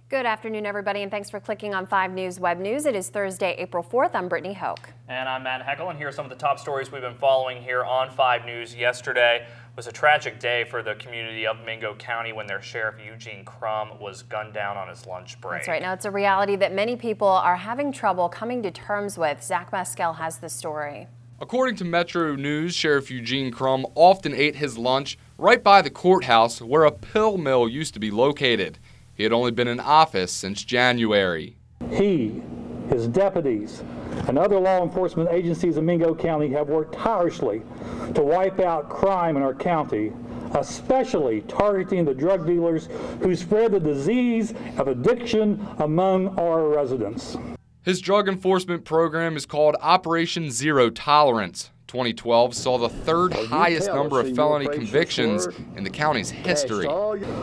Good afternoon, everybody, and thanks for clicking on 5 News Web News. It is Thursday, April 4th. I'm Brittany Hoke. And I'm Matt Heckel, and here are some of the top stories we've been following here on 5 News. Yesterday was a tragic day for the community of Mingo County when their sheriff, Eugene Crum, was gunned down on his lunch break. That's right. Now, it's a reality that many people are having trouble coming to terms with. Zach Maskell has the story. According to Metro News, Sheriff Eugene Crum often ate his lunch right by the courthouse where a pill mill used to be located. He had only been in office since January. He, his deputies, and other law enforcement agencies in Mingo County have worked tirelessly to wipe out crime in our county, especially targeting the drug dealers who spread the disease of addiction among our residents. His drug enforcement program is called Operation Zero Tolerance. 2012 saw the third highest number of felony convictions in the county's history.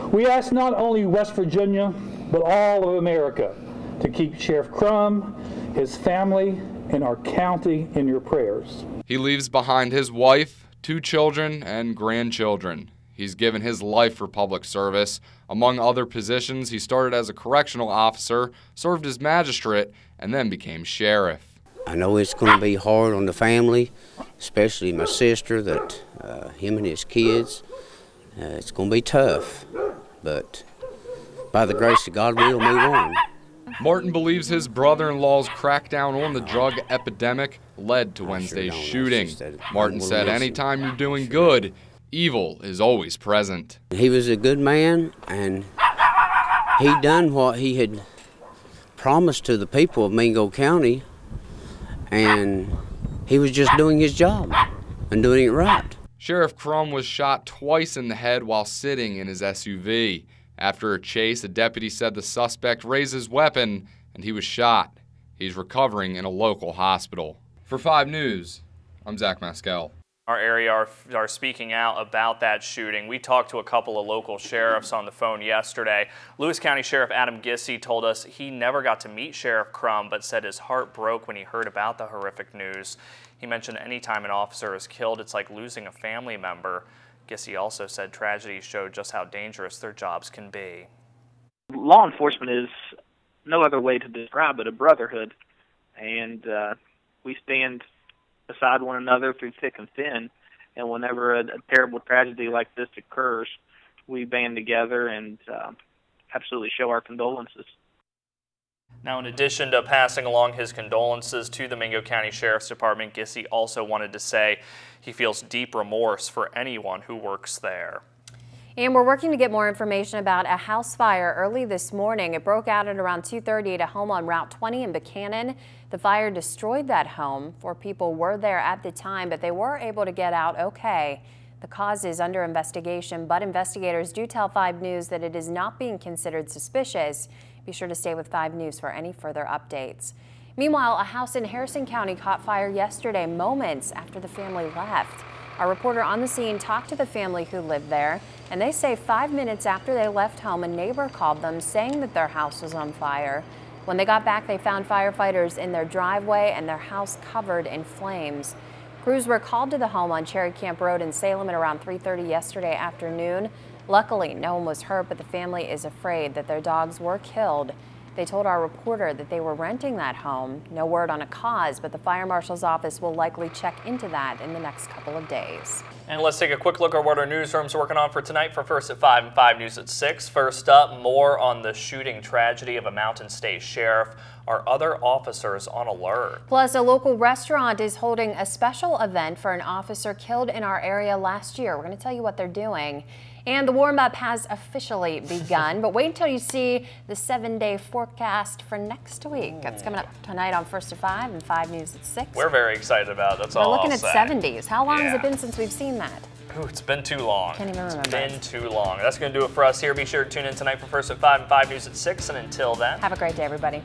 We ask not only West Virginia, but all of America to keep Sheriff Crum, his family, and our county in your prayers. He leaves behind his wife, 2 children, and grandchildren. He's given his life for public service. Among other positions, he started as a correctional officer, served as magistrate, and then became sheriff. I know it's going to be hard on the family, especially my sister, that him and his kids. It's going to be tough, but by the grace of God, we'll move on. Martin believes his brother-in-law's crackdown on the drug epidemic led to Wednesday's shooting. Martin said anytime you're doing good, evil is always present. He was a good man, and he done what he had promised to the people of Mingo County, and he was just doing his job and doing it right. Sheriff Crum was shot twice in the head while sitting in his SUV. After a chase, a deputy said the suspect raised his weapon and he was shot. He's recovering in a local hospital. For 5 News, I'm Zach Maskell. Our area are speaking out about that shooting. We talked to a couple of local sheriffs on the phone yesterday. Lewis County Sheriff Adam Gissy told us he never got to meet Sheriff Crum, but said his heart broke when he heard about the horrific news. He mentioned anytime an officer is killed, it's like losing a family member. Gissy also said tragedies showed just how dangerous their jobs can be. Law enforcement is no other way to describe it, a brotherhood, and we stand beside one another through thick and thin, and whenever a terrible tragedy like this occurs, we band together and absolutely show our condolences. Now, in addition to passing along his condolences to the Mingo County Sheriff's Department, Gissy also wanted to say he feels deep remorse for anyone who works there. And we're working to get more information about a house fire early this morning. It broke out at around 2:30 at a home on Route 20 in Buchanan. The fire destroyed that home. 4 people were there at the time, but they were able to get out okay. The cause is under investigation, but investigators do tell 5 News that it is not being considered suspicious. Be sure to stay with 5 News for any further updates. Meanwhile, a house in Harrison County caught fire yesterday, moments after the family left. Our reporter on the scene talked to the family who lived there, and they say 5 minutes after they left home, a neighbor called them saying that their house was on fire. When they got back, they found firefighters in their driveway and their house covered in flames. Crews were called to the home on Cherry Camp Road in Salem at around 3:30 yesterday afternoon. Luckily, no one was hurt, but the family is afraid that their dogs were killed. They told our reporter that they were renting that home. No word on a cause, but the fire marshal's office will likely check into that in the next couple of days. And let's take a quick look at what our newsroom's working on for tonight for First at 5 and 5 News at 6. First up, more on the shooting tragedy of a Mountain State sheriff. Are other officers on alert? Plus, a local restaurant is holding a special event for an officer killed in our area last year. We're going to tell you what they're doing. And the warm-up has officially begun, but wait until you see the 7-day forecast for next week. That's coming up tonight on First at 5 and 5 News at 6. We're very excited about it. That's all We're looking I'll at say. 70s. How long has it been since we've seen that? Ooh, it's been too long. Can't even remember. It's been too long. That's going to do it for us here. Be sure to tune in tonight for First at 5 and 5 News at 6, and until then, have a great day, everybody.